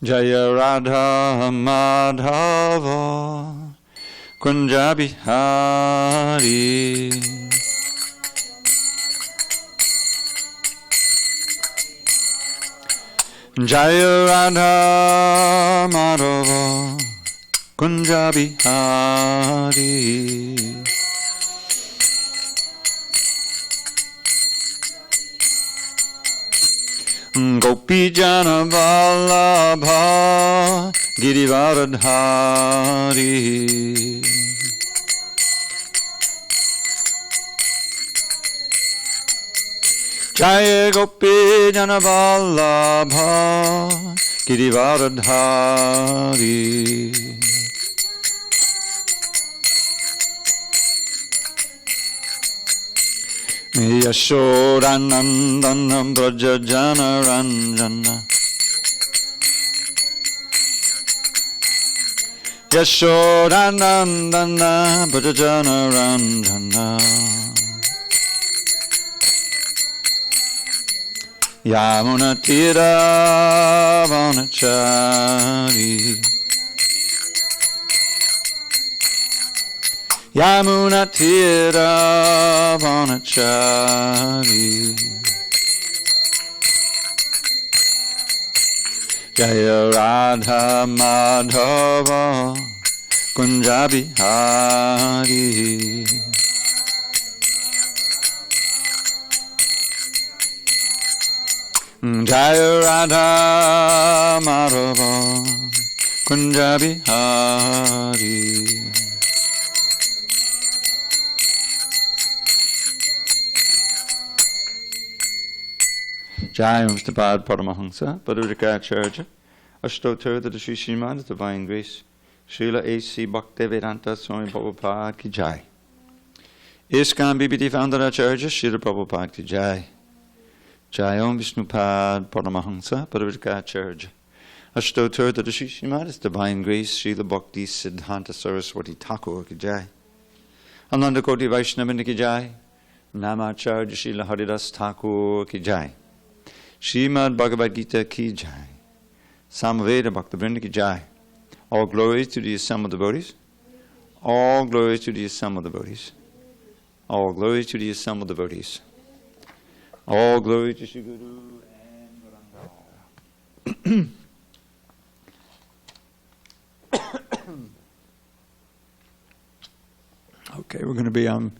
Jaya Radha Madhava Kunja Bihari. Jaya Radha Madhava Kunja Bihari. Gopi Jana Vallabha Girivaradhari. Jaya Gopi Jana Vallabha Girivaradhari. Yashodanandana Braja Jana Ranjana. Yashodanandana Braja Jana Ranjana. Yamuna Tira Vanachari. Yamuna Tira Vanachari. Jaya Radha Madhava Kunja Bihari. Jaya Radha Madhava Kunja Bihari. Jai Mustapad Paramahansa, Padurikacharya, Ashtotter, the Sri Srimad, Divine Grace, Srila A.C. Bhaktivedanta Swami Prabhupada Ki Jai. ISKCON BBT Founder Acharya, Srila Prabhupada Ki Jai. Jai Om Vishnupad Paramahansa, Padurikacharya, Ashtotter, the Sri Srimad, Divine Grace, Srila Bhakti Siddhanta Saraswati Thakur Ki Jai. Ananda Koti Vaishnavini Ki Jai. Namacharya Srila Haridas Thakur Ki Jai. Srimad Bhagavad Gita Ki Jai. Samaveda Bhaktivinoda Ki Jai. All glories to the assembled devotees. All glories to the assembled devotees. All glories to the assembled devotees. All glory to Shri Guru and Gauranga. Okay, we're going to be on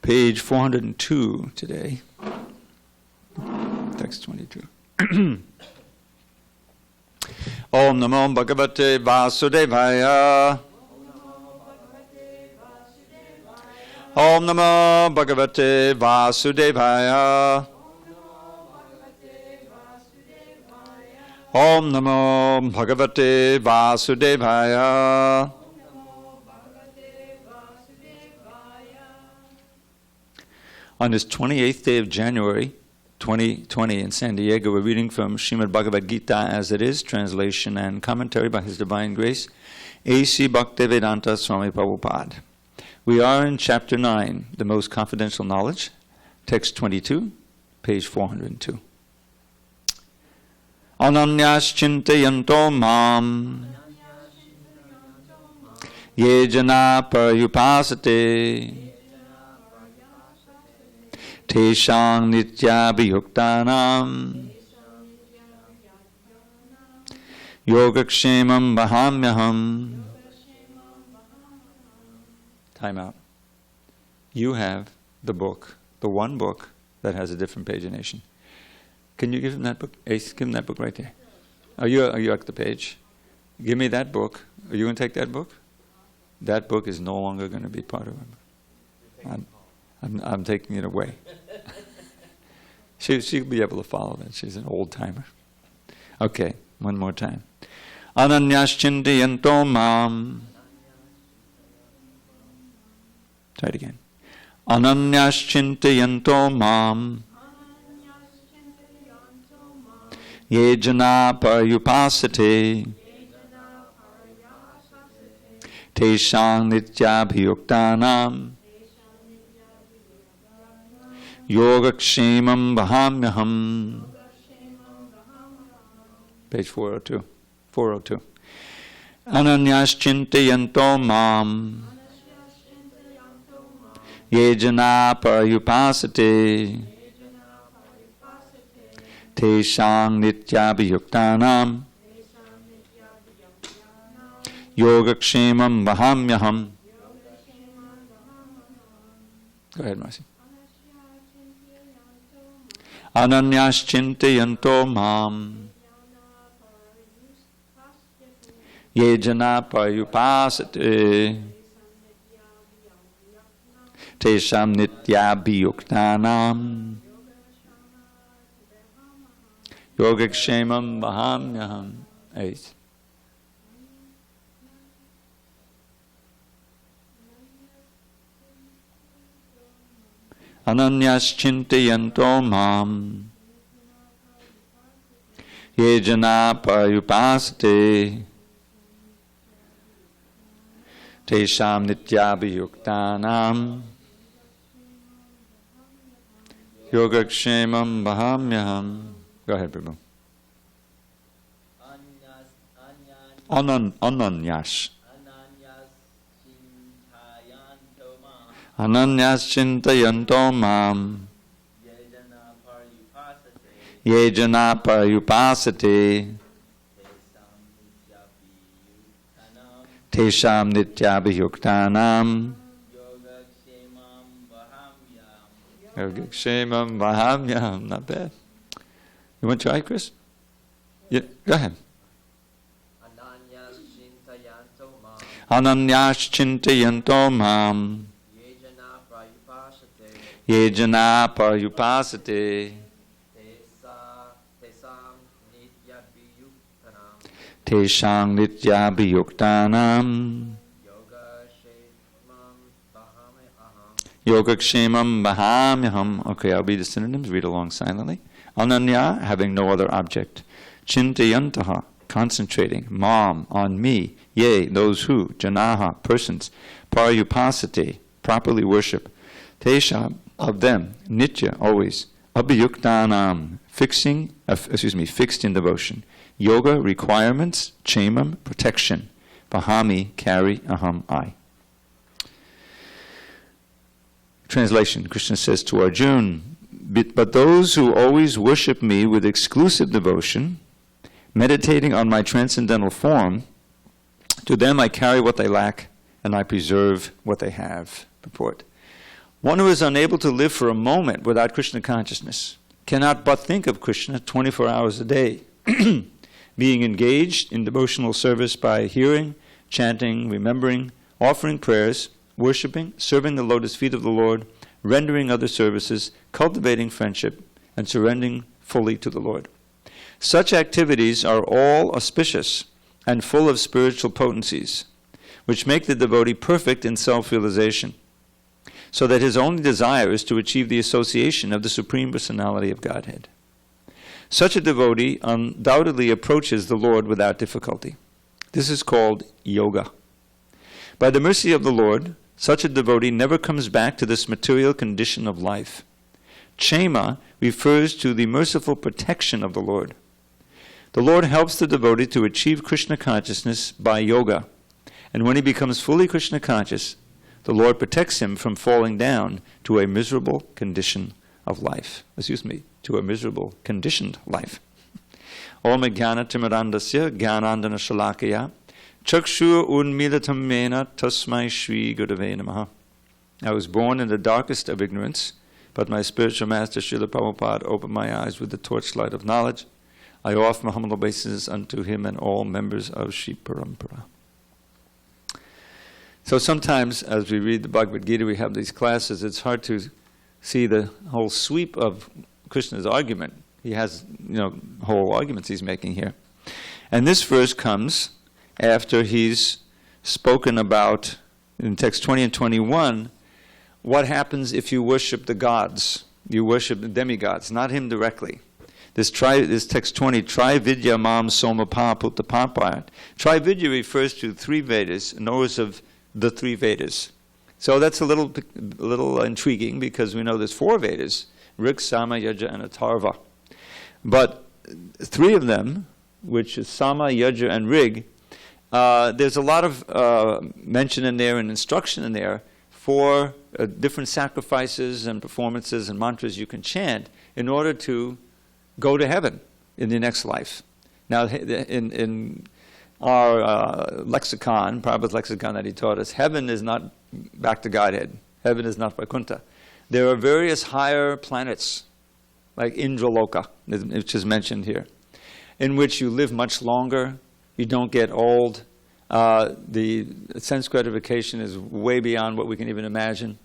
page 402 today. Text 22. Om Namo Bhagavate Vasudevaya. Om Namo Bhagavate Vasudevaya. Om Namo Bhagavate Vasudevaya. On this 28th day of January, 2020 in SanDiego, we're reading from Srimad Bhagavad Gita as it is, translation and commentary by His Divine Grace, A.C. Bhaktivedanta Swami Prabhupada. We are in chapter 9, the most confidential knowledge, text 22, page 402. Ananyas chintayanto mam ye jana parayupasate Teshang nityabhiyuktanam yogakshemam vahamyaham. Time out. You have the book, the one book that has a different pagination. Can you give him that book? Ace, give him that book right there. Are you at the page? Give me that book. Are you going to take that book? That book is no longer going to be part of it. I'm taking it away. She'll be able to follow that. She's an old timer. Okay, one more time. Ananyas chintayanto mam. Try it again. Ananyas chintayanto mam. Ye jana parayupasate. Teshang nityabhiyuktanam. Yogakshemam vahamyaham. Page 402. 402. Ananyas-chintayanto mam ye jana parayupasate teshang nityabhiyuktanam yogakshemam vahamyaham. Go ahead, Marcy. Ananyas-chintayanto mam ye jana parayupasate tesham nityabhiyuktanam yogakshemam vahamyaham. 8. Ananyas-chintayanto mam ye jana parayupasate tesham nityabhiyuktanam yogakshemam vahamyaham. Go ahead, Prabhu. Ananyas. Ananyas-chintayanto mam ye jana parayupasate tesham nityabhiyuktanam yogakshemam vahamyam. Not bad. You want to try, Chris? Yeah, go ahead. Ananyas-chintayanto mam ye jana parayupasate teshang nityabhiyuktanam yogakshemam vahamyaham. Okay, I'll read the synonyms. Read along silently. Ananya, having no other object. Chintayantaha, concentrating. Mam, on me. Ye, those who. Janaha, persons. Parayupasate, properly worship. Tesham, of them. Nitya, always. Abhiyuktanam, fixed in devotion. Yoga, requirements. Chemam, protection. Vahami, carry. Aham, I. Translation. Krishna says to Arjuna, but those who always worship me with exclusive devotion, meditating on my transcendental form, to them I carry what they lack and I preserve what they have. Purport. One who is unable to live for a moment without Krishna consciousness cannot but think of Krishna 24 hours a day, being engaged in devotional service by hearing, chanting, remembering, offering prayers, worshipping, serving the lotus feet of the Lord, rendering other services, cultivating friendship, and surrendering fully to the Lord. Such activities are all auspicious and full of spiritual potencies, which make the devotee perfect in self-realization, so that his only desire is to achieve the association of the Supreme Personality of Godhead. Such a devotee undoubtedly approaches the Lord without difficulty. This is called yoga. By the mercy of the Lord, such a devotee never comes back to this material condition of life. Chema refers to the merciful protection of the Lord. The Lord helps the devotee to achieve Krishna consciousness by yoga, and when he becomes fully Krishna conscious, the Lord protects him from falling down to a miserable condition of life. To a miserable conditioned life. Om jnana timirandasya jnanandana shalakaya Chakshur unmilatam mena tasmai shri gurave namaha. I was born in the darkest of ignorance, but my spiritual master Srila Prabhupada opened my eyes with the torchlight of knowledge. I offer my humble obeisances unto him and all members of Shri Parampara. So sometimes, as we read the Bhagavad Gita, we have these classes, it's hard to see the whole sweep of Krishna's argument. He has, whole arguments he's making here. And this verse comes after he's spoken about, in text 20 and 21, what happens if you worship the gods. You worship the demigods, not him directly. This text 20, Trividya mam somapa puttapapayat. Trividya refers to 3 Vedas, knows of the 3 Vedas. So that's a little intriguing because we know there's 4 Vedas, Rig, Sama, Yaja, and Atharva. But 3 of them which is Sama, Yajur, and Rig, there's a lot of mention in there and instruction in there for different sacrifices and performances and mantras you can chant in order to go to heaven in the next life. Now, in our lexicon, Prabhupada's lexicon that he taught us, heaven is not back to Godhead. Heaven is not Vaikuntha. There are various higher planets, like Indraloka, which is mentioned here, in which you live much longer, you don't get old, the sense gratification is way beyond what we can even imagine.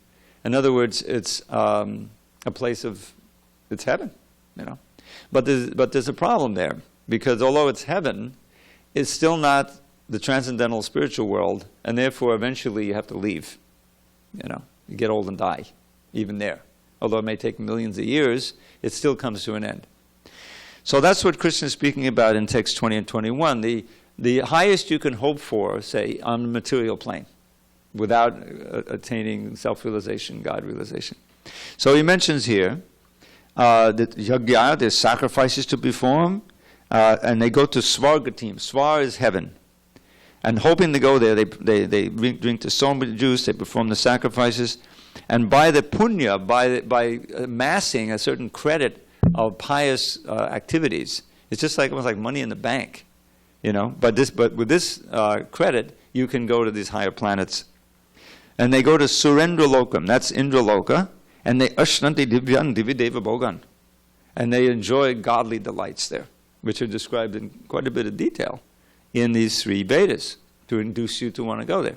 In other words, it's a place of, it's heaven, you know. But there's a problem there, because although it's heaven, it's still not the transcendental spiritual world, and therefore eventually you have to leave. You know, you get old and die, even there. Although it may take millions of years, it still comes to an end. So that's what Krishna is speaking about in text 20 and 21. The highest you can hope for, say, on the material plane, without attaining self-realization, God-realization. So he mentions here that yajna, there's sacrifices to perform, and they go to svargatim. Svar is heaven. And hoping to go there, they drink the soma juice, they perform the sacrifices, and by the punya, by amassing a certain credit of pious activities, it's just like almost like money in the bank, you know. But with this credit, you can go to these higher planets, and they go to Surendra Lokam. That's Indraloka, and they ashnanti divyan divideva bhogan, and they enjoy godly delights there, which are described in quite a bit of detail in these three Vedas to induce you to want to go there.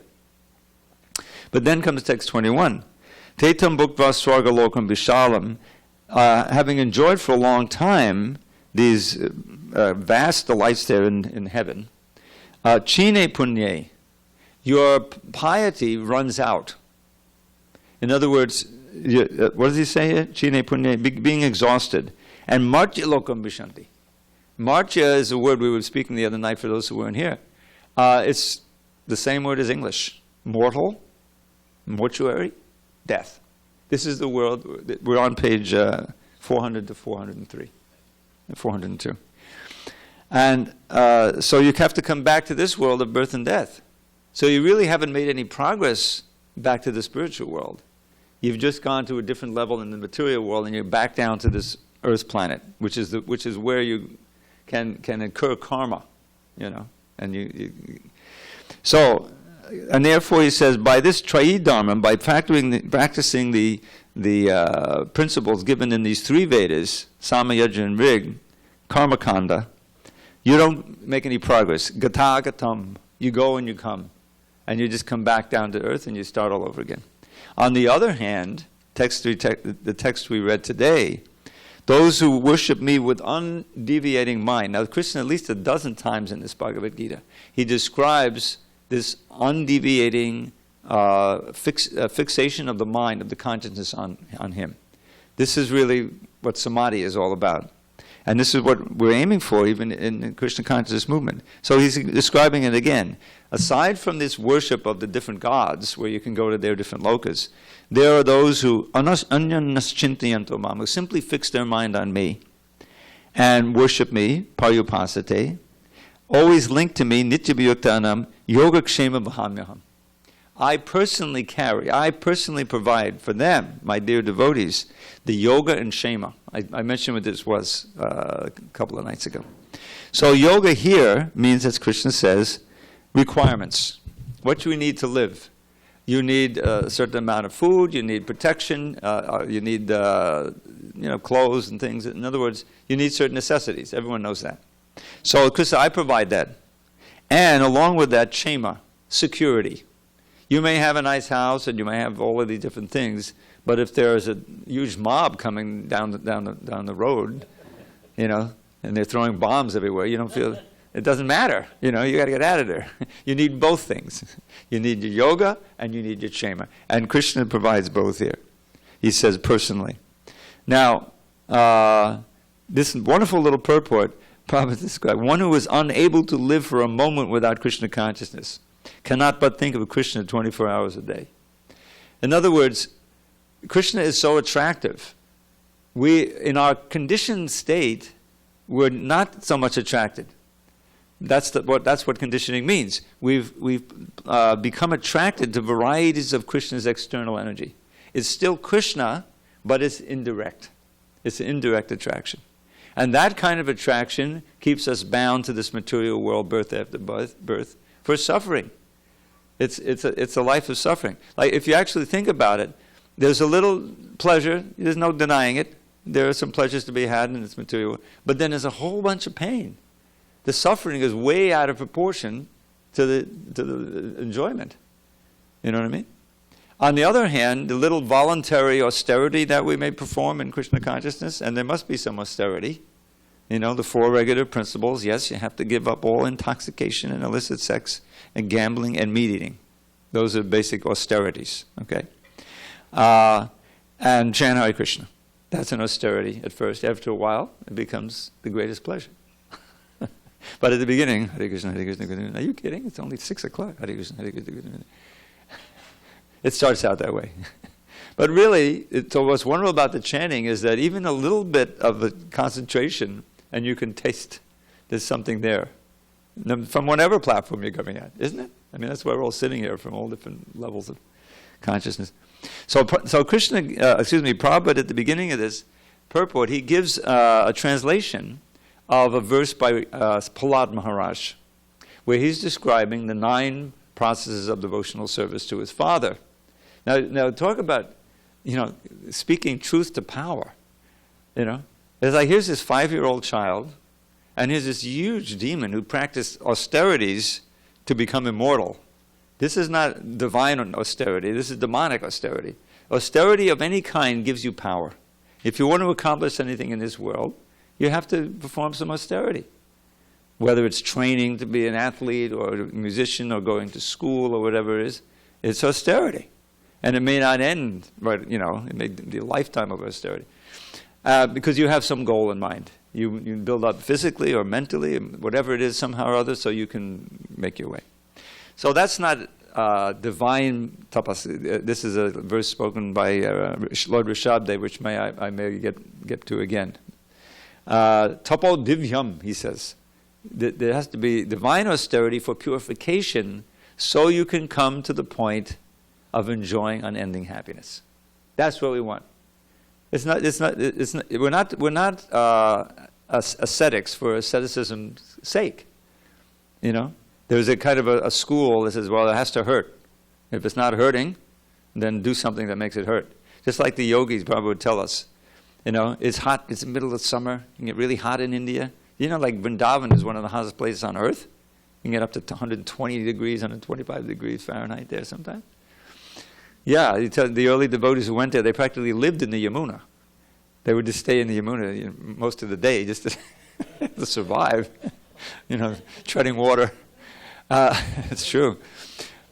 But then comes text 21. Tetam bhukva swarga lokam vishalam, having enjoyed for a long time these vast delights there in heaven, chine punye, your piety runs out. In other words, what does he say here? Chine punye, being exhausted. And martya lokam vishanti. Martya is a word we were speaking the other night for those who weren't here. It's the same word as English. Mortal, mortuary, death. This is the world. We're on page 400 to 403, 402. And so you have to come back to this world of birth and death. So you really haven't made any progress back to the spiritual world. You've just gone to a different level in the material world, and you're back down to this Earth planet, which is where you can incur karma, you know, and so, and therefore he says, by this trayi dharma, by practicing the principles given in these three Vedas, Sama, Yajna, and Rig, karma kanda, you don't make any progress. Gata gatam, you go and you come, and you just come back down to earth and you start all over again. On the other hand, the text we read today, those who worship me with undeviating mind. Now, Krishna, at least a dozen times in this Bhagavad Gita, he describes this undeviating fixation of the mind, of the consciousness on him. This is really what samadhi is all about. And this is what we're aiming for even in the Krishna consciousness movement. So he's describing it again. Aside from this worship of the different gods, where you can go to their different lokas, there are those who anyannaschintayanto mam, who simply fix their mind on me and worship me, paryupasate, always linked to me, nityabhyuktanam, yogakshema bhahamyaham. I personally provide for them, my dear devotees, the yoga and shema. I mentioned what this was a couple of nights ago. So yoga here means, as Krishna says, requirements. What do we need to live? You need a certain amount of food, you need protection, you need clothes and things. In other words, you need certain necessities. Everyone knows that. So Krishna, I provide that. And along with that, shema, security. You may have a nice house and you may have all of these different things, but if there is a huge mob coming down the road, you know, and they're throwing bombs everywhere, you don't feel, it doesn't matter. You know, you got to get out of there. You need both things. You need your yoga and you need your shema. And Krishna provides both here. He says personally. Now, this wonderful little purport, Prabhupada described, one who is unable to live for a moment without Krishna consciousness cannot but think of Krishna 24 hours a day. In other words, Krishna is so attractive. We, in our conditioned state, we're not so much attracted. That's what conditioning means. We've become attracted to varieties of Krishna's external energy. It's still Krishna, but it's indirect. It's an indirect attraction. And that kind of attraction keeps us bound to this material world, birth after birth, for suffering. It's a life of suffering. Like, if you actually think about it, there's a little pleasure, there's no denying it. There are some pleasures to be had in this material world, but then there's a whole bunch of pain. The suffering is way out of proportion to the enjoyment. You know what I mean? On the other hand, the little voluntary austerity that we may perform in Krishna consciousness, and there must be some austerity, the 4 regular principles. Yes, you have to give up all intoxication and illicit sex and gambling and meat eating. Those are basic austerities, okay? And chant Hare Krishna. That's an austerity at first. After a while, it becomes the greatest pleasure. But at the beginning, Hare Krishna, Hare Krishna, Hare Krishna. Are you kidding? It's only 6 o'clock. Hare Krishna, Hare Krishna, Hare Krishna. It starts out that way. But really, so what's wonderful about the chanting is that even a little bit of a concentration, and you can taste there's something there. From whatever platform you're coming at, isn't it? I mean, that's why we're all sitting here from all different levels of consciousness. So Krishna, Prabhupada at the beginning of this purport, he gives a translation of a verse by Prahlad Maharaj, where he's describing the 9 processes of devotional service to his father. Now talk about, speaking truth to power. It's like, here's this 5-year-old child, and here's this huge demon who practiced austerities to become immortal. This is not divine austerity, this is demonic austerity. Austerity of any kind gives you power. If you want to accomplish anything in this world, you have to perform some austerity. Whether it's training to be an athlete or a musician or going to school or whatever it is, it's austerity. And it may not end, right, it may be a lifetime of austerity. Because you have some goal in mind. You build up physically or mentally, whatever it is, somehow or other, so you can make your way. So that's not divine tapas. This is a verse spoken by Lord Rishabdev, which I may get to again. Tapo divyam, he says. There has to be divine austerity for purification, so you can come to the point of enjoying unending happiness. That's what we want. We're not ascetics for asceticism's sake. There's a kind of a school that says, well, it has to hurt. If it's not hurting, then do something that makes it hurt. Just like the yogis probably would tell us. It's hot, it's the middle of summer, you can get really hot in India. Like Vrindavan is one of the hottest places on earth. You can get up to 120 degrees, 125 degrees Fahrenheit there sometimes. Yeah, the early devotees who went there, they practically lived in the Yamuna. They would just stay in the Yamuna most of the day just to survive, treading water. It's true.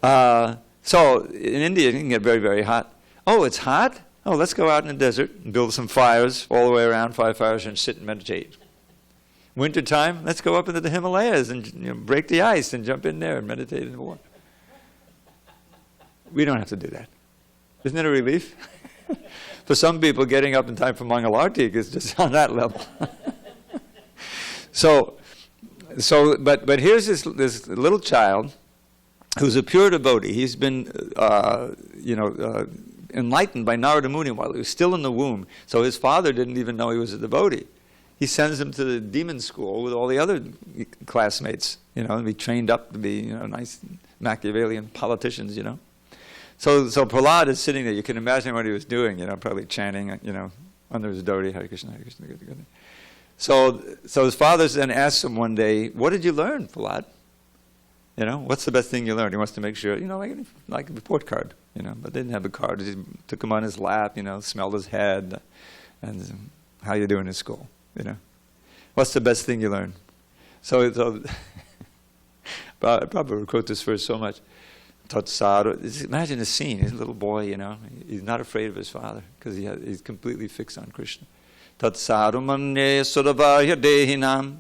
So in India, you can get very, very hot. Oh, it's hot? Oh, let's go out in the desert and build some fires all the way around, 5 fires, and sit and meditate. Wintertime, let's go up into the Himalayas and break the ice and jump in there and meditate in the water. We don't have to do that. Isn't it a relief? For some people, getting up in time for Mangalartik is just on that level. But here's this little child who's a pure devotee. He's been, enlightened by Narada Muni while he was still in the womb. So his father didn't even know he was a devotee. He sends him to the demon school with all the other classmates, and be trained up to be, nice Machiavellian politicians, So Prahlad is sitting there. You can imagine what he was doing, probably chanting, under his dhoti, Hare Krishna, Hare Krishna, Hare Krishna. So his father then asks him one day, what did you learn, Prahlad? What's the best thing you learned? He wants to make sure, like a report card, but they didn't have a card. He took him on his lap, smelled his head, and how you doing in school, What's the best thing you learned? So I probably quote this verse so much. Tatsaro. Imagine the scene. He's a little boy, He's not afraid of his father because he's completely fixed on Krishna. Tatsaru manye sudavaya dehinam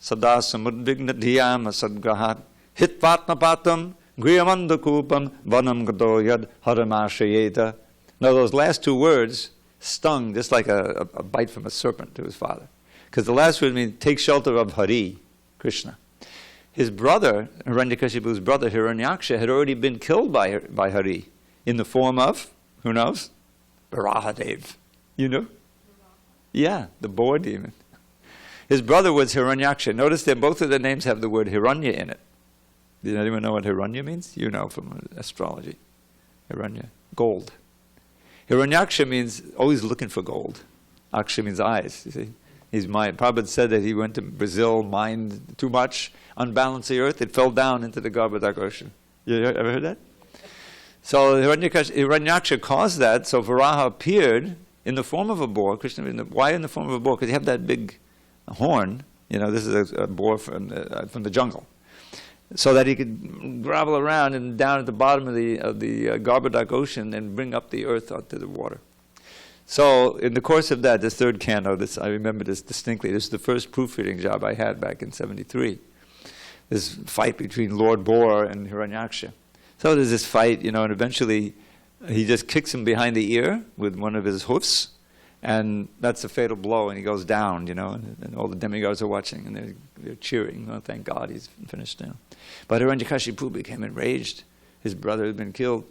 sadasamudvigna dhyam asadgrahat hitvatnapatam griyamandakupam vanam gadoyad haramashayeta. Now those last 2 words stung just like a bite from a serpent to his father. Because the last word means take shelter of Hari, Krishna. his brother, Hiranyakashipu's brother, Hiranyaksha, had already been killed by Hari in the form of, who knows? Varahadev. You know? Yeah, the boar demon. His brother was Hiranyaksha. Notice that both of their names have the word Hiranya in it. Did anyone know what Hiranya means? You know from astrology. Hiranya, gold. Hiranyaksha means always looking for gold. Aksha means eyes, you see. He's mined. Prabhupada said that he went to Brazil, mined too much, unbalanced the earth, it fell down into the Garbhadak ocean. You ever heard that? So Hiranyaksha caused that, so Varaha appeared in the form of a boar. Krishna, why in the form of a boar? Because you have that big horn, this is a boar from the jungle. So that he could gravel around and down at the bottom of the Garbhadak ocean and bring up the earth out to the water. So in the course of that, this third canto, I remember this distinctly. This is the first proofreading job I had back in '73. This fight between Lord Boar and Hiranyaksha. So there's this fight, and eventually he just kicks him behind the ear with one of his hoofs, and that's a fatal blow, and he goes down, and all the demigods are watching, and they're cheering. Oh, thank God he's finished now. But Hiranyakashipu became enraged. His brother had been killed.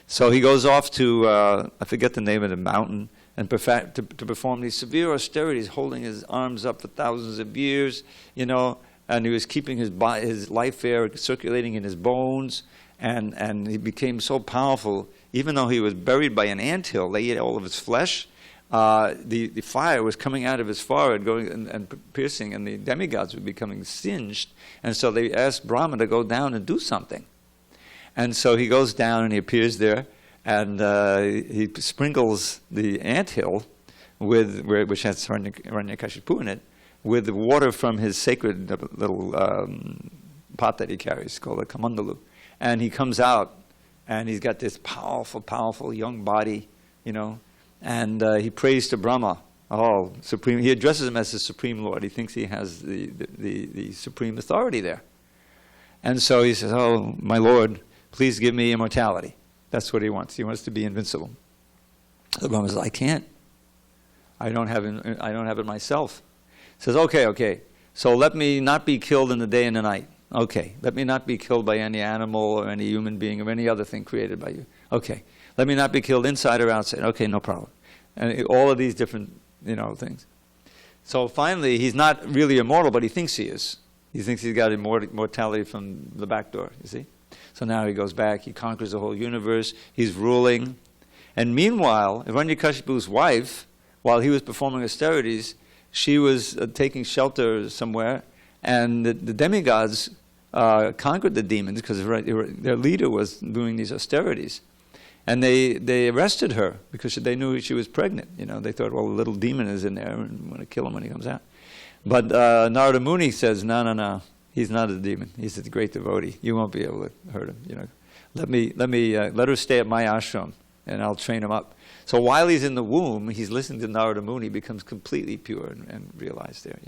So he goes off to, I forget the name of the mountain, and to perform these severe austerities, holding his arms up for thousands of years, and he was keeping his life air circulating in his bones, and he became so powerful, even though he was buried by an anthill, they ate all of his flesh. The fire was coming out of his forehead, going and piercing, and the demigods were becoming singed. And so they asked Brahma to go down and do something. And so he goes down and he appears there, and he sprinkles the anthill which has Hiranyakashipu in it, with the water from his sacred little pot that he carries called a kamandalu. And he comes out, and he's got this powerful, powerful young body, and he prays to Brahma. Oh, supreme! He addresses him as the Supreme Lord. He thinks he has the supreme authority there. And so he says, "Oh, my Lord, please give me immortality." That's what he wants. He wants to be invincible. So Brahma says, "I can't. I don't have it myself." He says, "Okay. So let me not be killed in the day and the night. Okay. Let me not be killed by any animal or any human being or any other thing created by you. Okay. Let me not be killed inside or outside. Okay, no problem." And all of these different, things. So finally, he's not really immortal, but he thinks he is. He thinks he's got immortality from the back door, you see? So now he goes back, he conquers the whole universe, he's ruling. And meanwhile, Hiranyakashipu's wife, while he was performing austerities, she was taking shelter somewhere, and the demigods conquered the demons because their leader was doing these austerities. And they arrested her because they knew she was pregnant. They thought, well, the little demon is in there and want to kill him when he comes out. But Narada Muni says, no, he's not a demon. He's a great devotee. You won't be able to hurt him. Let her stay at my ashram, and I'll train him up. So while he's in the womb, he's listening to Narada Muni, becomes completely pure and realized there.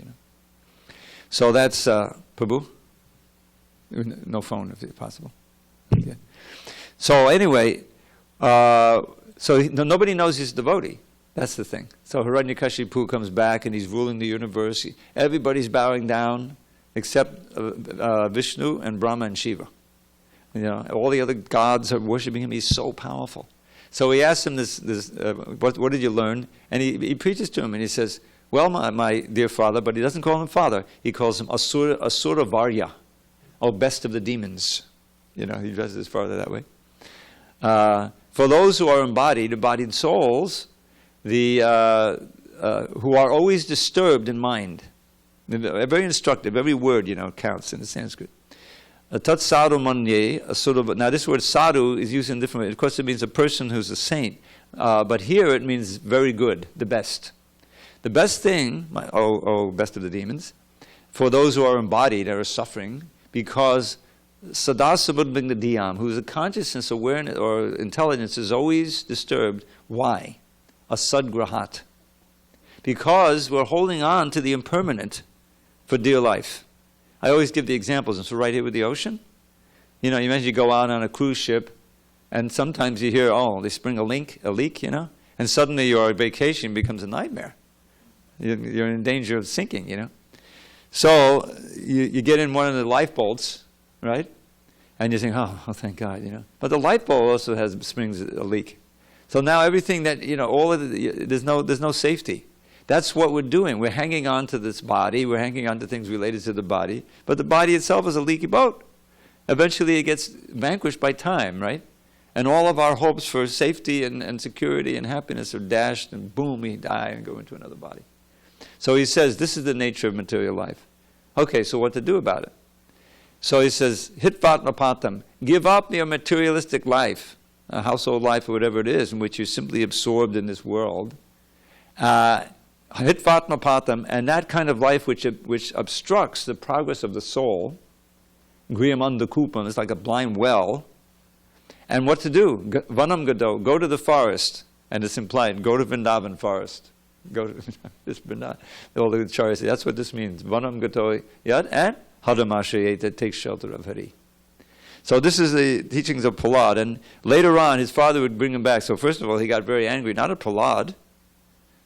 So that's Prabhu. No phone if it's possible. Okay. So anyway. Nobody knows he's a devotee. That's the thing. So Hiranyakashipu comes back and he's ruling the universe. Everybody's bowing down except Vishnu and Brahma and Shiva. All the other gods are worshiping him. He's so powerful. So he asks him what did you learn? And he preaches to him and he says, well, my dear father, but he doesn't call him father. He calls him Asura Varya, best of the demons. He addresses his father that way. For those who are embodied souls, who are always disturbed in mind. Very instructive. Every word, counts in the Sanskrit. Tat sadhu manye asura. Now this word sadhu is used in different ways. Of course, it means a person who's a saint. But here it means very good, the best. The best thing, best of the demons, for those who are embodied, are suffering, because Sadasabudbinga Diyam, whose consciousness, awareness, or intelligence is always disturbed. Why? Asadgrahat. Because we're holding on to the impermanent for dear life. I always give the examples, and so right here with the ocean. You imagine you go out on a cruise ship, and sometimes you hear, they spring a leak, and suddenly your vacation becomes a nightmare. You're in danger of sinking, So you get in one of the life bolts, right? And you think, oh, thank God, But the light bulb also has springs a leak. So now everything that, all of there's no safety. That's what we're doing. We're hanging on to this body. We're hanging on to things related to the body. But the body itself is a leaky boat. Eventually it gets vanquished by time, right? And all of our hopes for safety and security and happiness are dashed, and boom, we die and go into another body. So he says, this is the nature of material life. Okay, so what to do about it? So he says, hitvatmapatam, give up your materialistic life, a household life or whatever it is, in which you're simply absorbed in this world. Hitvatmapatam, and that kind of life which obstructs the progress of the soul, griyamandakupam, it's like a blind well. And what to do? Vanam gado, go to the forest, and it's implied, go to Vrindavan forest. Go to this Vrindavan. All the acharyas say, that's what this means. Vanam gado yad, and Hadamashrayet, that takes shelter of Hari. So this is the teachings of Prahlad, and later on his father would bring him back. So first of all, he got very angry, not at Prahlad,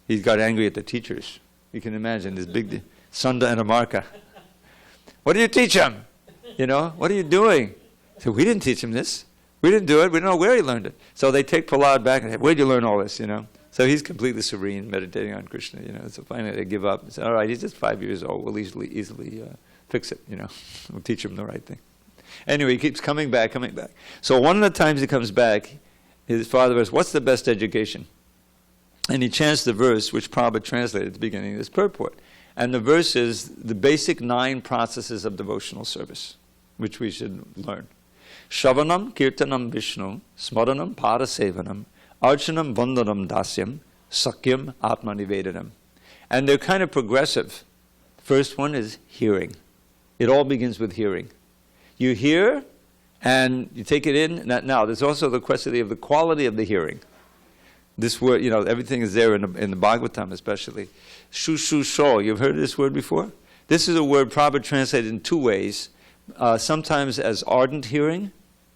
he got angry at the teachers. You can imagine, this big Sunda and Amarka. What do you teach him? What are you doing? So we didn't teach him this. We didn't do it. We don't know where he learned it. So they take Prahlad back and say, where'd you learn all this, So he's completely serene, meditating on Krishna, So finally they give up and say, all right, he's just 5 years old. We'll easily fix it, We'll teach him the right thing. Anyway, he keeps coming back. So one of the times he comes back, his father asks, what's the best education? And he chants the verse, which Prabhupada translated at the beginning of this purport. And the verse is the basic 9 processes of devotional service, which we should learn. Shravanam, Kirtanam, Vishnu, Smaranam, Parasevanam, Archanam, Vandanam, Dasyam, Sakyam, Atmanivedanam. And they're kind of progressive. First one is hearing. It all begins with hearing. You hear, and you take it in. Now, there's also the question of the quality of the hearing. This word, everything is there in the Bhagavatam especially. Shushu-sho, you've heard this word before? This is a word Prabhupada translated in 2 ways. Sometimes as ardent hearing,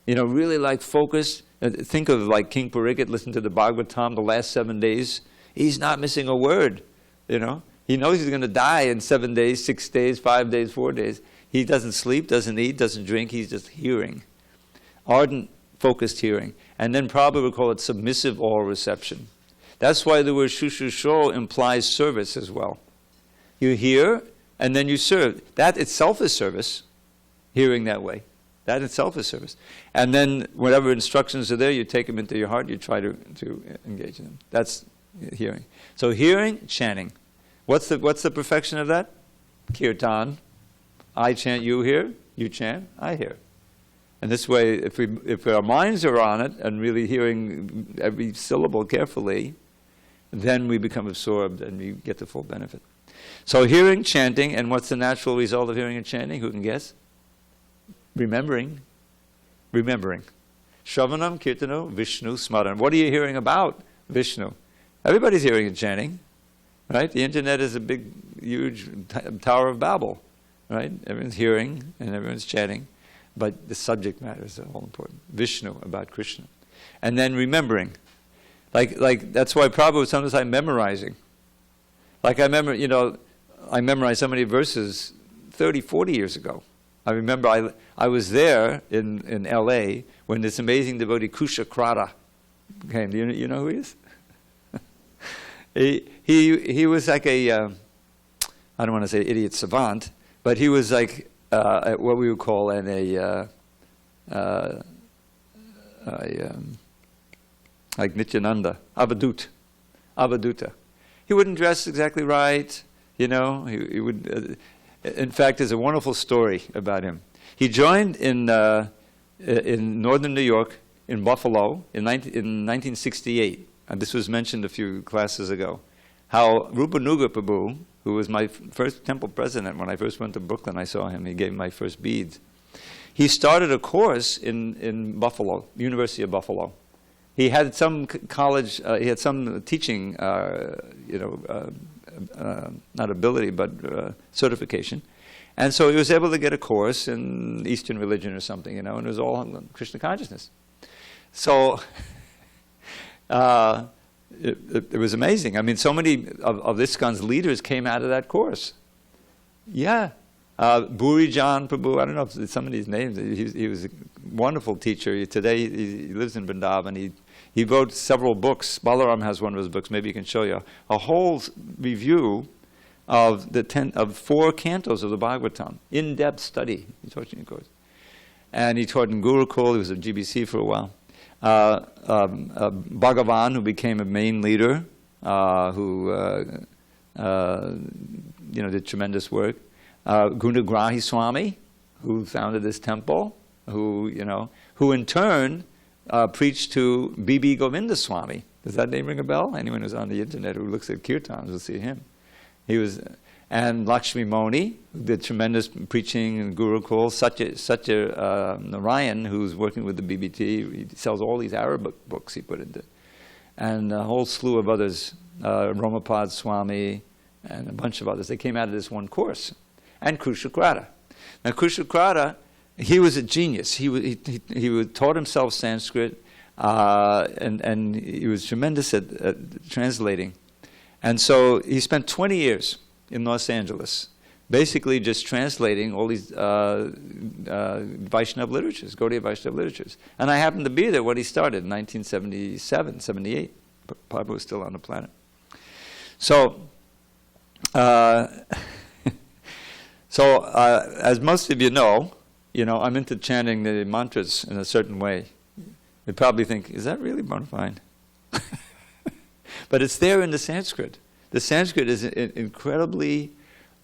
really like focused. Think of like King Pariksit, listen to the Bhagavatam the last 7 days. He's not missing a word, He knows he's going to die in 7 days, 6 days, 5 days, 4 days. He doesn't sleep, doesn't eat, doesn't drink, he's just hearing. Ardent, focused hearing. And then Prabhupada would call it submissive oral reception. That's why the word shushu-sho implies service as well. You hear, and then you serve. That itself is service, hearing that way. That itself is service. And then whatever instructions are there, you take them into your heart, you try to engage in them. That's hearing. So hearing, chanting. What's the perfection of that? Kirtan. I chant, you hear. You chant, I hear. And this way, if our minds are on it and really hearing every syllable carefully, then we become absorbed and we get the full benefit. So hearing, chanting, and what's the natural result of hearing and chanting? Who can guess? Remembering. Shravanam, Kirtano, Vishnu, Smaran. What are you hearing about? Vishnu. Everybody's hearing and chanting, right? The internet is a big, huge Tower of Babel, right? Everyone's hearing and everyone's chanting, but the subject matter is all important. Vishnu, about Krishna. And then remembering. Like that's why Prabhupada sometimes I'm memorizing. Like I remember, I memorized so many verses 30, 40 years ago. I remember I was there in L.A. when this amazing devotee Kusha Krata came. Do you know who he is? He was like a, I don't want to say idiot savant, but he was like what we would call like Nityananda, Avaduta. He wouldn't dress exactly right, he would... in fact, there's a wonderful story about him. He joined in northern New York, in Buffalo, in 1968. And this was mentioned a few classes ago. How Rupanuga Prabhu, who was my first temple president when I first went to Brooklyn, I saw him, he gave me my first beads. He started a course in Buffalo, University of Buffalo. He had some college, he had some teaching, not ability, but certification. And so he was able to get a course in Eastern religion or something, and it was all on Krishna consciousness. So it was amazing. I mean, so many of ISKCON's leaders came out of that course. Yeah, Burijan Prabhu, I don't know if some of these names, he was a wonderful teacher. Today he lives in Vrindavan. He wrote several books. Balaram has one of his books, maybe he can show you. A whole review of of 4 cantos of the Bhagavatam. In-depth study. He taught in course. And he taught in Gurukul. He was at GBC for a while. Bhagavan, who became a main leader, who did tremendous work. Gunagrahi Swami, who founded this temple, who in turn preached to B.B. Govinda Swami. Does that name ring a bell? Anyone who's on the internet who looks at kirtans will see him. And Lakshmi Moni, who did tremendous preaching in Gurukul. Satya Narayan, who's working with the BBT, he sells all these Arabic books he put into. And a whole slew of others, Romapad Swami, and a bunch of others. They came out of this one course. And Kushakrata. Now Kushakrata, he was a genius. He taught himself Sanskrit, and he was tremendous at translating. And so he spent 20 years in Los Angeles, basically just translating all these Vaishnava literatures, Gaudiya Vaishnava literatures. And I happened to be there when he started in 1977, 78. Prabhupada was still on the planet. So, as most of you know, I'm into chanting the mantras in a certain way. You probably think, is that really bona fide? But it's there in the Sanskrit. The Sanskrit is incredibly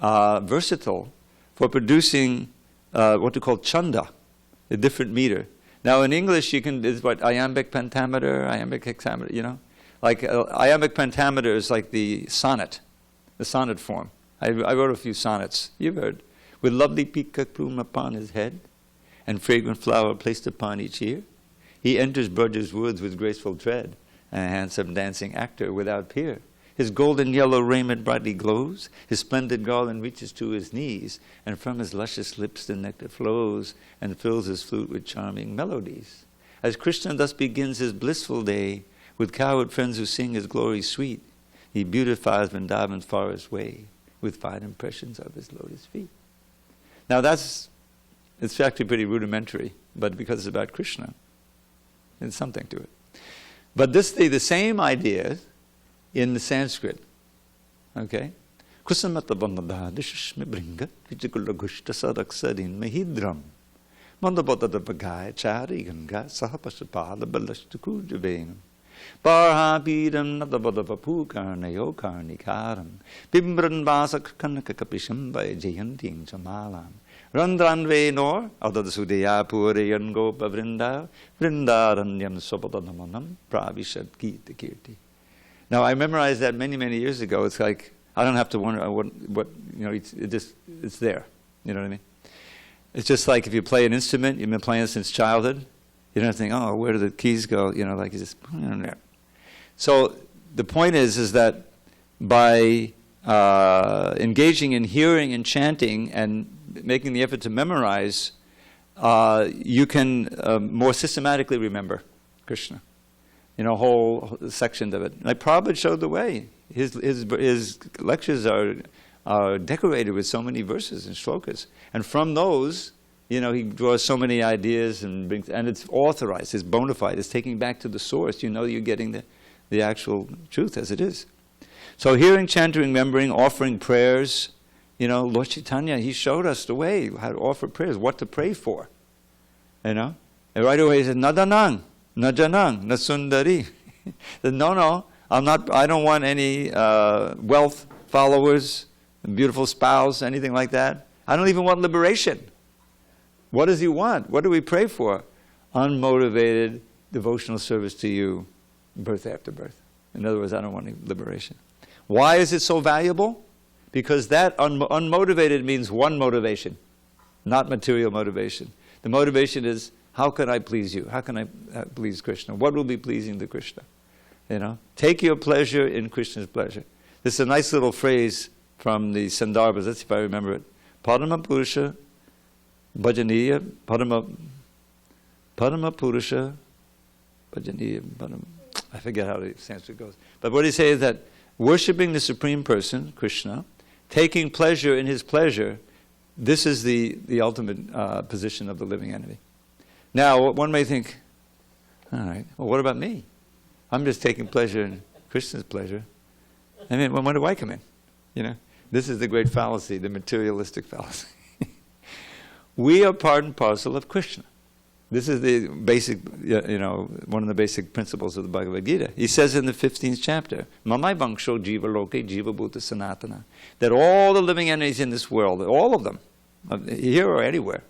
versatile for producing what we call chanda, a different meter. Now in English, it's what, iambic pentameter, iambic hexameter, Like iambic pentameter is like the sonnet form. I wrote a few sonnets. You've heard. With lovely peacock plume upon his head, and fragrant flower placed upon each ear, he enters Braja's woods with graceful tread, and a handsome dancing actor without peer. His golden yellow raiment brightly glows, his splendid garland reaches to his knees, and from his luscious lips the nectar flows, and fills his flute with charming melodies. As Krishna thus begins his blissful day, with cowherd friends who sing his glory sweet, he beautifies Vrindavan's forest way, with fine impressions of his lotus feet. Now it's actually pretty rudimentary, but because it's about Krishna, there's something to it. But the same idea in the Sanskrit, okay? Kusamata bandada dishmi bringa vichikula gushta saraksadin mahidram mandabata pagai chari ganga sahapasapala balastaku javenam Barha Bidam Nadabadapapu Karnayo Karnikaram Bimbran Basak Kanakakapisham by Jayanting Chamalam Randran Venor Adadasudaya Purayan Gopa Vrinda Vrindaranyam Sobadanamanam Pravishat Gita Kirti. Now I memorized that many years ago. It's like I don't have to wonder what it's there. You know what I mean? It's just like if you play an instrument, you've been playing it since childhood. You don't think, oh, where do the keys go? Like you just put it in there. So the point is that by engaging in hearing and chanting and making the effort to memorize, you can more systematically remember Krishna. A whole section of it. Like Prabhupada showed the way. His lectures are decorated with so many verses and shlokas, and from those, he draws so many ideas and it's authorized, it's bona fide, it's taking back to the source. You're getting the actual truth as it is. So hearing, chanting, remembering, offering prayers, Lord Chaitanya, he showed us the way, how to offer prayers, what to pray for. And right away he said, Nadanang, Najanang, Nasundari. No, I don't want any wealth, followers, beautiful spouse, anything like that. I don't even want liberation. What does he want? What do we pray for? Unmotivated devotional service to you, birth after birth. In other words, I don't want any liberation. Why is it so valuable? Because that unmotivated means one motivation, not material motivation. The motivation is, how can I please you? How can I please Krishna? What will be pleasing to Krishna? Take your pleasure in Krishna's pleasure. This is a nice little phrase from the Sandarbhas. Let's see if I remember it. Padma Purusha Bhajaniya Padma Purusha Bhajaniya Padma. I forget how the Sanskrit goes. But what he says is that worshipping the Supreme Person, Krishna, taking pleasure in his pleasure, This is the ultimate position of the living entity. Now, one may think, all right, well, what about me? I'm just taking pleasure in Krishna's pleasure. I mean, when do I come in? You know, this is the great fallacy, the materialistic fallacy. We are part and parcel of Krishna. This is the basic, one of the basic principles of the Bhagavad Gita. He says in the 15th chapter, Mamai Vangsho Jiva Loke Jiva Bhuta Sanatana, that all the living entities in this world, all of them, here or anywhere,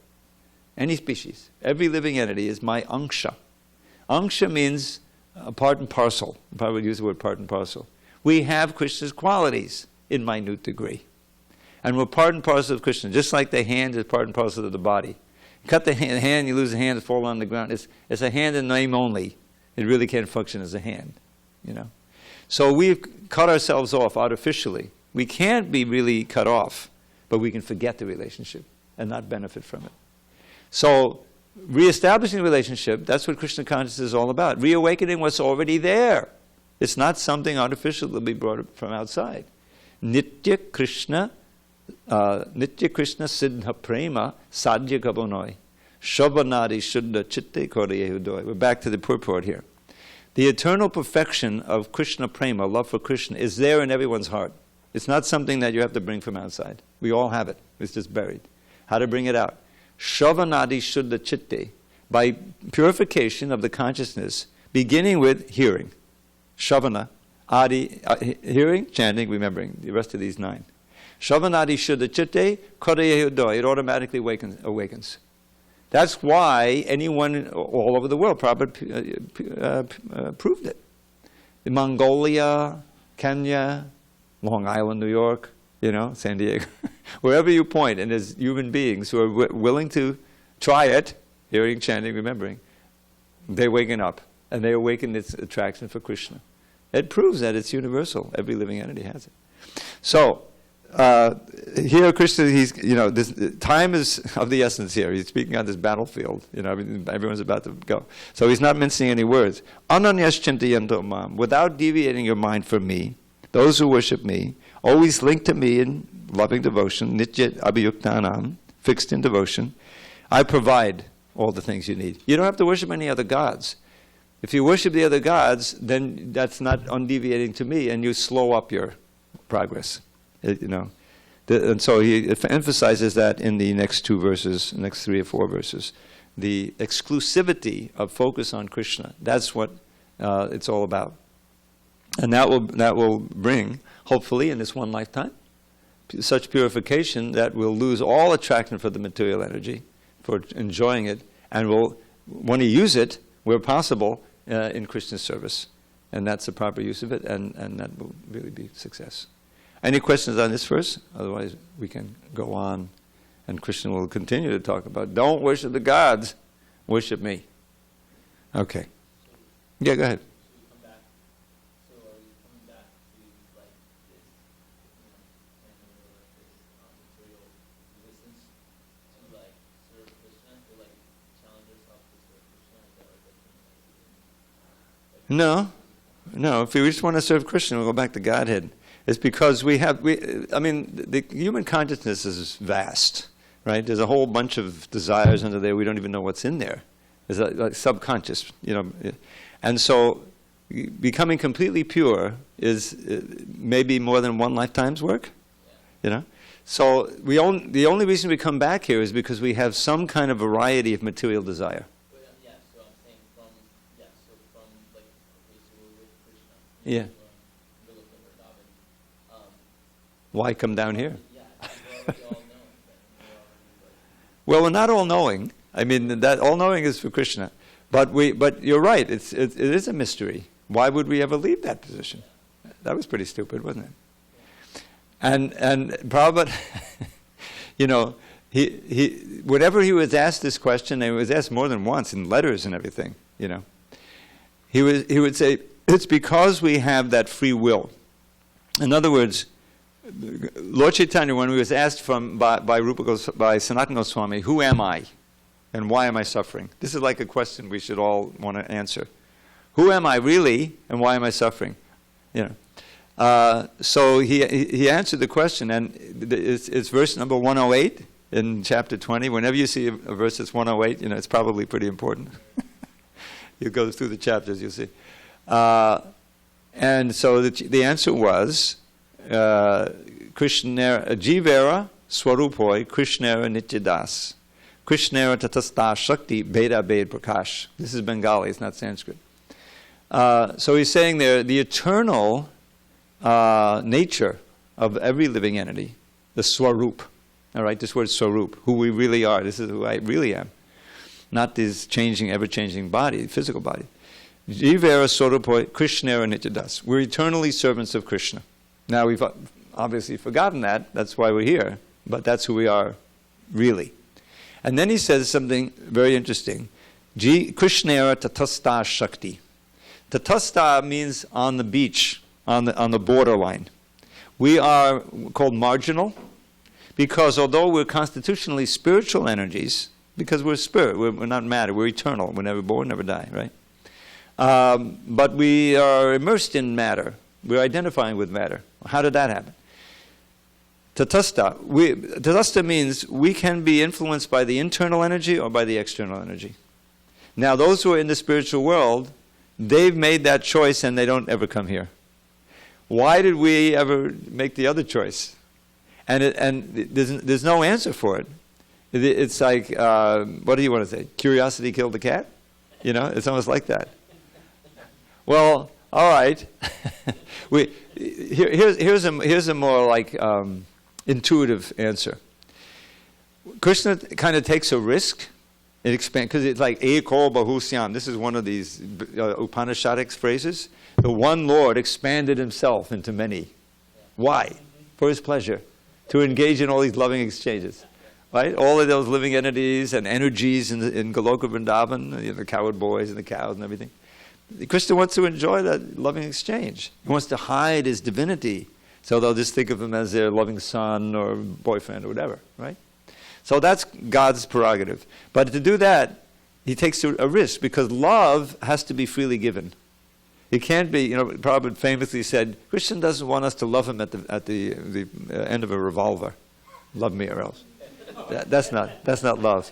any species, every living entity is my Angsha. Angsha means part and parcel. I probably use the word part and parcel. We have Krishna's qualities in minute degree. And we're part and parcel of Krishna, just like the hand is part and parcel of the body. You cut the hand, you lose the hand, it falls on the ground. It's a hand in name only. It really can't function as a hand, you know. So we've cut ourselves off artificially. We can't be really cut off, but we can forget the relationship and not benefit from it. So reestablishing the relationship, that's what Krishna consciousness is all about. Reawakening what's already there. It's not something artificial to be brought from outside. Nitya Krishna Siddha Prema Sadhya Kabonoi Shobhanadi Shuddha Chitte Kodayehudoi. We're back to the purport here. The eternal perfection of Krishna Prema, love for Krishna, is there in everyone's heart. It's not something that you have to bring from outside. We all have it. It's just buried. How to bring it out? Shobhanadi Shuddha Chitte, by purification of the consciousness, beginning with hearing. Shavana, Adi, hearing, chanting, remembering, the rest of these 9. Shavanadi Shuddha Chitte, Kodayehudoi, it automatically awakens. That's why anyone all over the world probably proved it. In Mongolia, Kenya, Long Island, New York, SanDiego, wherever you point, and there's human beings who are willing to try it, hearing, chanting, remembering, they're waking up, and they awaken its attraction for Krishna. It proves that it's universal. Every living entity has it. So, here Krishna, this time is of the essence here. He's speaking on this battlefield. Everyone's about to go. So he's not mincing any words. Ananyas chintayanto mam, without deviating your mind from me, those who worship me, always linked to me in loving devotion, nitya abhiyuktanam, fixed in devotion, I provide all the things you need. You don't have to worship any other gods. If you worship the other gods, then that's not undeviating to me, and you slow up your progress. And so he emphasizes that in the next 2 verses, next 3 or 4 verses, the exclusivity of focus on Krishna. That's what it's all about, and that will bring, hopefully, in this one lifetime, such purification that we'll lose all attraction for the material energy, for enjoying it, and we'll want to use it where possible in Krishna's service, and that's the proper use of it, and that will really be success. Any questions on this verse? Otherwise, we can go on, and Krishna will continue to talk about, don't worship the gods, worship me. Okay. Yeah, go ahead. No. If we just want to serve Krishna, we'll go back to Godhead. It's because the human consciousness is vast, right? There's a whole bunch of desires under there. We don't even know what's in there. It's like subconscious, And so becoming completely pure is maybe more than one lifetime's work, So the only reason we come back here is because we have some kind of variety of material desire. Yeah. Why come down here? Well, we're not all-knowing. I mean, that all-knowing is for Krishna. But you're right. It is a mystery. Why would we ever leave that position? That was pretty stupid, wasn't it? And Prabhupada, he whenever he was asked this question, and it was asked more than once in letters and everything, he would say, it's because we have that free will. In other words, Lord Chaitanya, when he was asked by Sanatana Goswami, who am I and why am I suffering? This is like a question we should all want to answer. Who am I really and why am I suffering? So he answered the question, and it's verse number 108 in chapter 20. Whenever you see a verse that's 108, it's probably pretty important. You go through the chapters, you'll see. And so the answer was, Krishnera, Jivera Swarupoi, Krishnera Nityadas. Krishnera Tatasta Shakti Beda Bed Prakash. This is Bengali, it's not Sanskrit. So he's saying there, the eternal nature of every living entity, the Swarup. All right, this word Swarup, who we really are. This is who I really am. Not this changing, ever-changing body, physical body. Jivera Swarupoi, Krishnera Nityadas. We're eternally servants of Krishna. Now we've obviously forgotten that. That's why we're here. But that's who we are, really. And then he says something very interesting. Krishnera Tatasta Shakti. Tatasta means on the beach, on the borderline. We are called marginal because although we're constitutionally spiritual energies, because we're spirit, we're not matter, we're eternal, we're never born, never die, right? But we are immersed in matter. We're identifying with matter. How did that happen? Tatasta means we can be influenced by the internal energy or by the external energy. Now, those who are in the spiritual world, they've made that choice and they don't ever come here. Why did we ever make the other choice? And there's no answer for it. It's like, what do you want to say? Curiosity killed the cat? It's almost like that. Well, all right. Here's a more like intuitive answer. Krishna kind of takes a risk. It expands because it's like Eko Bahusyam. This is one of these Upanishadic phrases. The one Lord expanded himself into many. Why? For his pleasure, to engage in all these loving exchanges. Right? All of those living entities and energies in Goloka Vrindavan, the cowherd boys and the cows and everything. Krishna wants to enjoy that loving exchange. He wants to hide his divinity, so they'll just think of him as their loving son or boyfriend or whatever, right? So that's God's prerogative. But to do that, he takes a risk because love has to be freely given. It can't be, Prabhupada famously said, Krishna doesn't want us to love him at the end of a revolver. Love me or else. That's not love,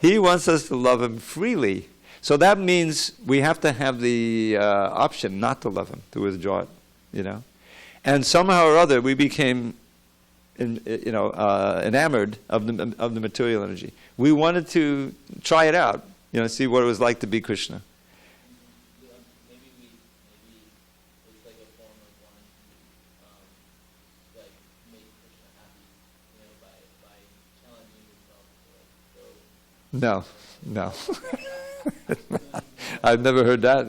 He wants us to love him freely. So that means we have to have the option not to love him, to withdraw it, And somehow or other we became, enamored of the material energy. We wanted to try it out, see what it was like to be Krishna. Maybe it's like a form of wanting to like make Krishna happy, by challenging yourself to No. I've never heard that.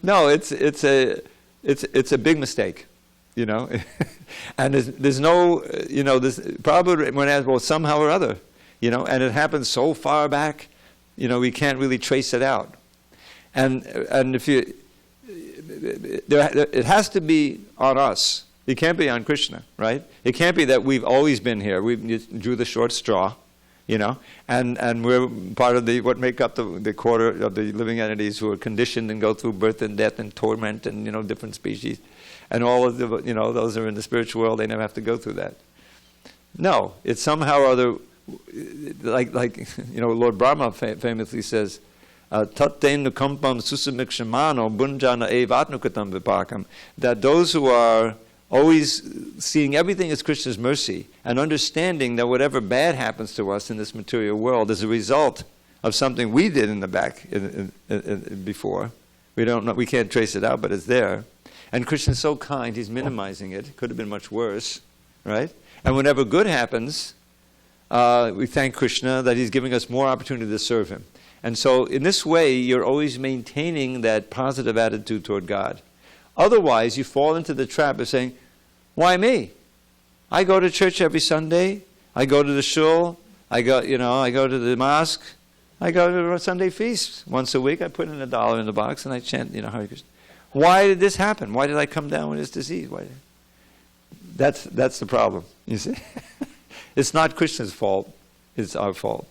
No, it's a big mistake, and there's no, this probably when asked, well, somehow or other, and it happens so far back, we can't really trace it out, and if it has to be on us. It can't be on Krishna, right? It can't be that we've always been here. We drew the short straw. And we're part of what make up the quarter of the living entities who are conditioned and go through birth and death and torment and, different species. And all of the, those are in the spiritual world, they never have to go through that. No, it's somehow or other, like Lord Brahma famously says, Tatten nukampam susamikshimano bunjana evatnukatam vipakam, that those who are always seeing everything as Krishna's mercy and understanding that whatever bad happens to us in this material world is a result of something we did in the back before. We can't trace it out, but it's there. And Krishna's so kind, he's minimizing it. It could have been much worse, right? And whenever good happens, we thank Krishna that he's giving us more opportunity to serve him. And so in this way, you're always maintaining that positive attitude toward God. Otherwise, you fall into the trap of saying, why me? I go to church every Sunday. I go to the shul. I go to the mosque. I go to a Sunday feast once a week. I put in $1 in the box and I chant, Hare Krishna. Why did this happen? Why did I come down with this disease? That's the problem, you see. It's not Krishna's fault. It's our fault.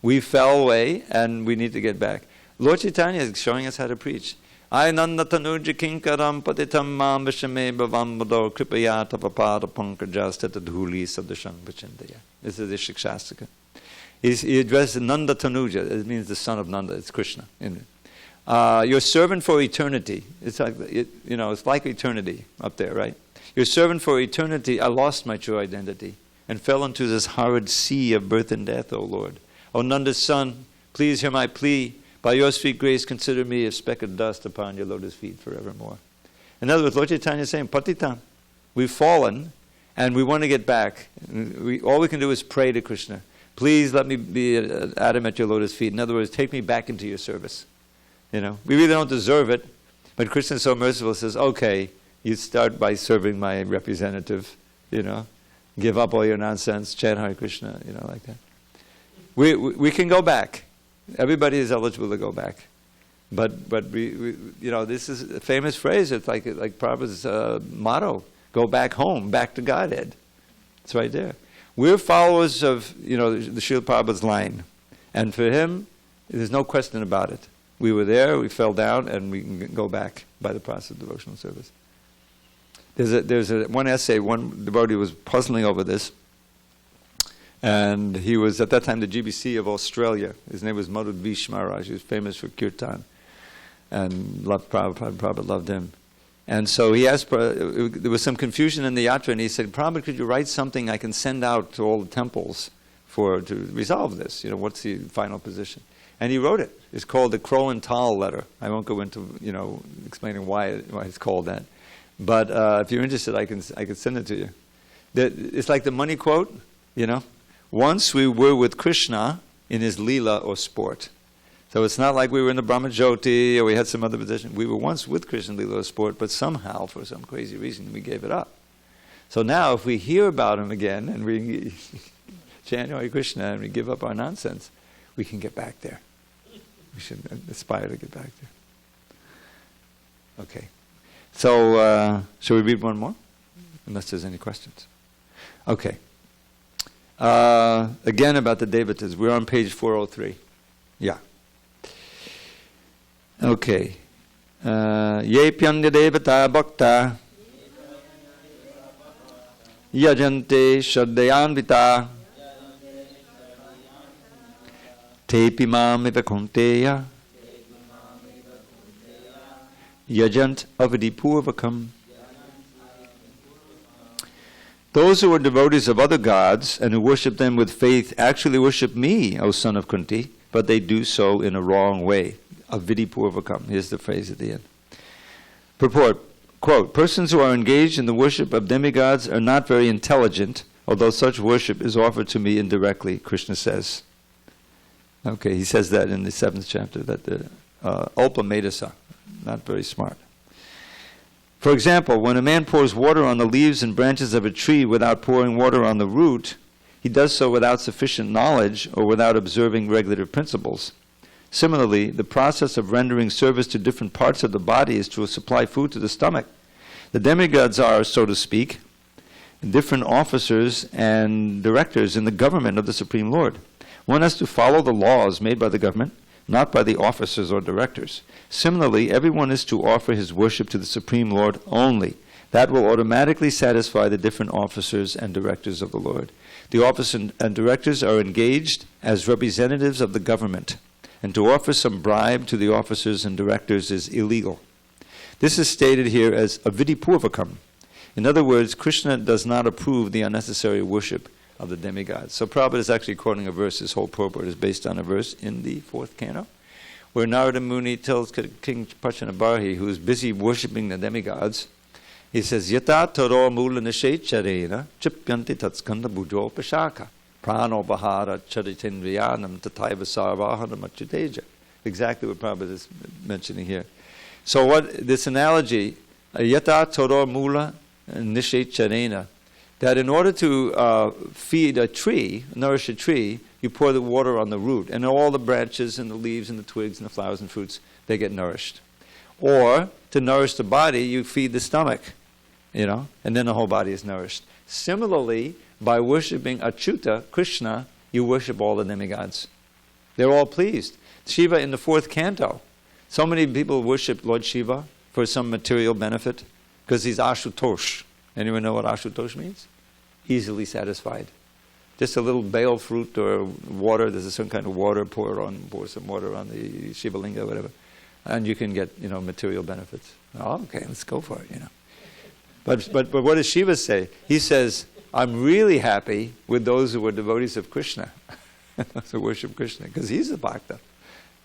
We fell away and we need to get back. Lord Chaitanya is showing us how to preach. Ainanda tanuja kinkaram patitam mam vishame bhavam vado kripayata papada pankajas tetadhuli sadashang vachindaya. This is the Shikshastika. He addresses Nanda Tanuja. It means the son of Nanda. It's Krishna. Your servant for eternity. It's like, it's like eternity up there, right? Your servant for eternity, I lost my true identity and fell into this horrid sea of birth and death, O Lord. O Nanda's son, please hear my plea. By your sweet grace, consider me a speck of dust upon your lotus feet forevermore. In other words, Lord Chaitanya is saying, Patitam, we've fallen and we want to get back. All we can do is pray to Krishna. Please let me be Adam at your lotus feet. In other words, take me back into your service. We really don't deserve it, but Krishna is so merciful, says, okay, you start by serving my representative, give up all your nonsense, chant Hare Krishna, like that. We can go back. Everybody is eligible to go back. But we this is a famous phrase. It's like Prabhupada's motto, go back home, back to Godhead. It's right there. We're followers of, the Srila Prabhupada's line. And for him, there's no question about it. We were there, we fell down, and we can go back by the process of devotional service. There's one essay, one devotee was puzzling over this, and he was at that time the GBC of Australia. His name was Madhud Vish Maharaj. He was famous for kirtan, and loved Prabhupada. Prabhupada loved him. And so he asked, there was some confusion in the yatra, and he said, Prabhupada, could you write something I can send out to all the temples to resolve this? What's the final position? And he wrote it. It's called the Crow and Tal letter. I won't go into, explaining why it's called that. But if you're interested, I can send it to you. It's like the money quote, Once we were with Krishna in his lila or sport. So it's not like we were in the Brahmajyoti or we had some other position. We were once with Krishna in lila or sport, but somehow, for some crazy reason, we gave it up. So now if we hear about him again and we chant Hare Krishna and we give up our nonsense, we can get back there. We should aspire to get back there. Okay. So, shall we read one more? Unless there's any questions. Okay. Again about the Devatas. We're on page 403. Yeah. Okay. Ye pyanya devata bhakta yajante shraddhayanvita tepi mam eva kunteya yajant avadipurvakam. Those who are devotees of other gods and who worship them with faith actually worship me, O son of Kunti, but they do so in a wrong way. Avidipurvakam. Here's the phrase at the end. Purport, quote, persons who are engaged in the worship of demigods are not very intelligent, although such worship is offered to me indirectly, Krishna says. Okay, he says that in the 7th chapter, that the Ulpa Medasa, not very smart. For example, when a man pours water on the leaves and branches of a tree without pouring water on the root, he does so without sufficient knowledge or without observing regulative principles. Similarly, the process of rendering service to different parts of the body is to supply food to the stomach. The demigods are, so to speak, different officers and directors in the government of the Supreme Lord. One has to follow the laws made by the government, not by the officers or directors. Similarly, everyone is to offer his worship to the Supreme Lord only. That will automatically satisfy the different officers and directors of the Lord. The officers and directors are engaged as representatives of the government, and to offer some bribe to the officers and directors is illegal. This is stated here as avidipurvakam. In other words, Krishna does not approve the unnecessary worship of the demigods. So Prabhupada is actually quoting a verse. His whole purport is based on a verse in the 4th canto, where Narada Muni tells King Prachanabarhi, who is busy worshipping the demigods, he says, Yata taro mula nishecharena chipyanti tatskanda bujo pashaka prano bahara charitindriyanam tataiva sarvahanam achyuteja. Exactly what Prabhupada is mentioning here. So what this analogy, yata taro mula nishecharena, that in order to feed a tree, nourish a tree, you pour the water on the root, and all the branches and the leaves and the twigs and the flowers and fruits, they get nourished. Or, to nourish the body, you feed the stomach, and then the whole body is nourished. Similarly, by worshipping Achyuta, Krishna, you worship all the demigods. They're all pleased. Shiva in the 4th canto So many people worship Lord Shiva for some material benefit because he's Ashutosh. Anyone know what Ashutosh means? Easily satisfied. Just a little bale fruit or water, there's some kind of water, pour some water on the Shiva Linga or whatever, and you can get, material benefits. Oh, okay, let's go for it, But what does Shiva say? He says, I'm really happy with those who are devotees of Krishna, those who worship Krishna, because he's the Bhakta.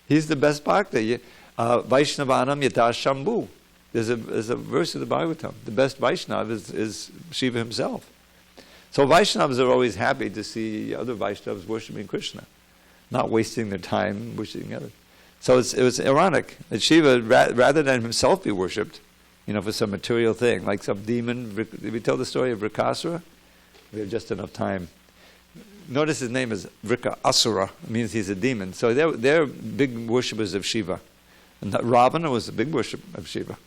He's the best Bhakta. Vaishnavanam yata Shambhu. There's a verse of the Bhagavatam. The best Vaishnava is Shiva himself. So Vaishnavas are always happy to see other Vaishnavas worshiping Krishna, not wasting their time worshiping others. So it was ironic that Shiva, rather than himself be worshipped, for some material thing, like some demon. Did we tell the story of Vrikasura? We have just enough time. Notice his name is Vrikasura. It means he's a demon. So they're big worshippers of Shiva. And Ravana was a big worship of Shiva.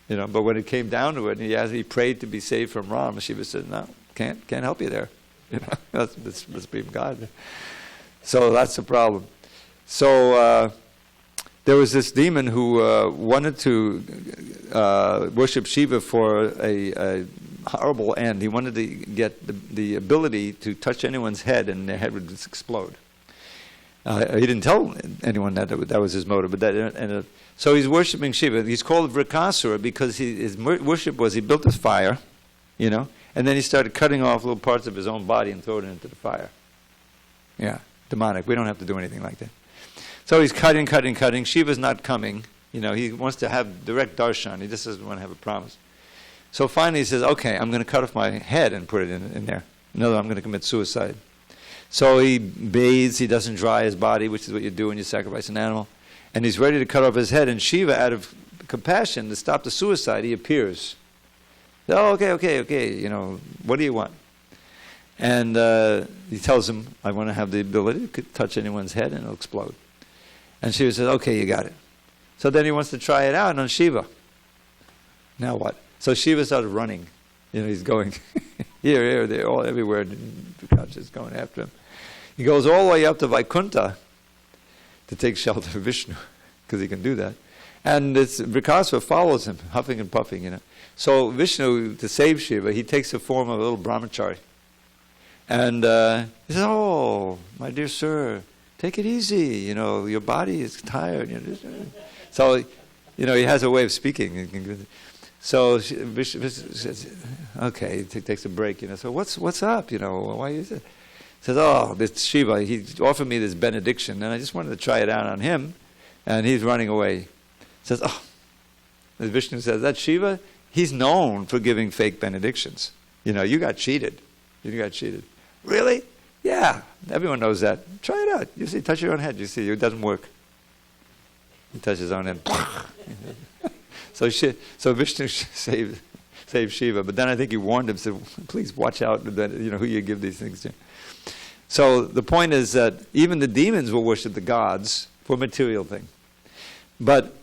But when it came down to it, and he prayed to be saved from Ram, Shiva said, no, can't help you there. That's be God. So that's the problem. So there was this demon who wanted to worship Shiva for a horrible end. He wanted to get the ability to touch anyone's head and their head would just explode. He didn't tell anyone that was his motive, but so he's worshiping Shiva. He's called Vrikasura because his worship was he built this fire, and then he started cutting off little parts of his own body and throwing it into the fire. Yeah, demonic. We don't have to do anything like that. So he's cutting. Shiva's not coming. He wants to have direct darshan. He just doesn't want to have a promise. So finally he says, okay, I'm going to cut off my head and put it in there. No, I'm going to commit suicide. So he bathes, he doesn't dry his body, which is what you do when you sacrifice an animal. And he's ready to cut off his head. And Shiva, out of compassion to stop the suicide, he appears. Oh, okay, what do you want? And he tells him, I want to have the ability to touch anyone's head and it'll explode. And Shiva says, okay, you got it. So then he wants to try it out on Shiva. Now what? So Shiva started running. He's going here, there, all everywhere. And Prakash is going after him. He goes all the way up to Vaikuntha to take shelter of Vishnu, because he can do that. And Vrikasura follows him, huffing and puffing, So Vishnu, to save Shiva, he takes the form of a little brahmachari. And he says, oh, my dear sir, take it easy, your body is tired. So, he has a way of speaking. So Vishnu says, okay, he takes a break, So what's up, why is it? He says, oh, this Shiva, he offered me this benediction, and I just wanted to try it out on him, and he's running away. He says, oh, as Vishnu says, that Shiva, he's known for giving fake benedictions. You got cheated. Really? Yeah, everyone knows that. Try it out. You see, touch your own head. You see, it doesn't work. He touches his own head. So Vishnu saved Shiva, but then I think he warned him, said, please watch out that, who you give these things to. So the point is that even the demons will worship the gods for material thing. But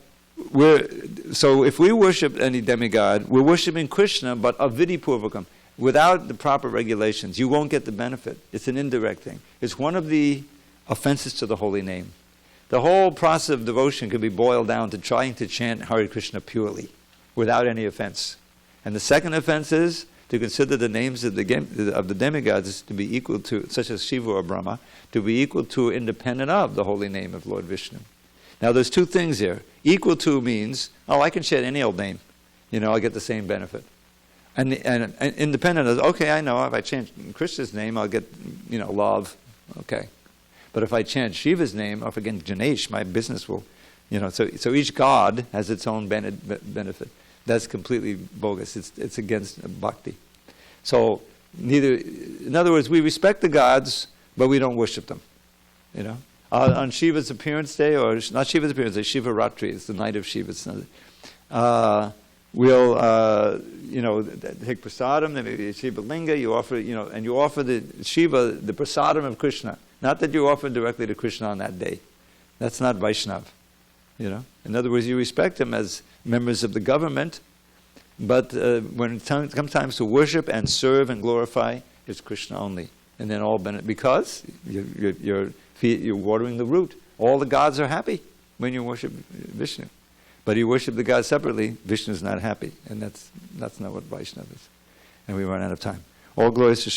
so if we worship any demigod, we're worshiping Krishna, but avidipurvakam, without the proper regulations. You won't get the benefit. It's an indirect thing. It's one of the offenses to the holy name. The whole process of devotion could be boiled down to trying to chant Hare Krishna purely, without any offense. And the second offense is to consider the names of the demigods to be equal to, such as Shiva or Brahma, to be equal to, independent of, the holy name of Lord Vishnu. Now there's two things here. Equal to means, I can chant any old name. I'll get the same benefit. And independent is, okay, I know, if I chant Krishna's name, I'll get, love. Okay. But if I chant Shiva's name, or again Ganesh, my business will, so each god has its own benefit. That's completely bogus. It's against bhakti. So in other words, we respect the gods, but we don't worship them. On Shiva's appearance day, or not Shiva's appearance day, Shiva Ratri, it's the night of Shiva. We'll take prasadam, then maybe Shiva Linga. You offer, and you offer the Shiva the prasadam of Krishna. Not that you offer directly to Krishna on that day. That's not Vaishnav. In other words, you respect them as members of the government, but when it comes time to worship and serve and glorify, it's Krishna only, and then all benefit, because you're watering the root. All the gods are happy when you worship Vishnu. But you worship the God separately, Vishnu is not happy. And that's not what Vaishnava is. And we run out of time. All glories to Srila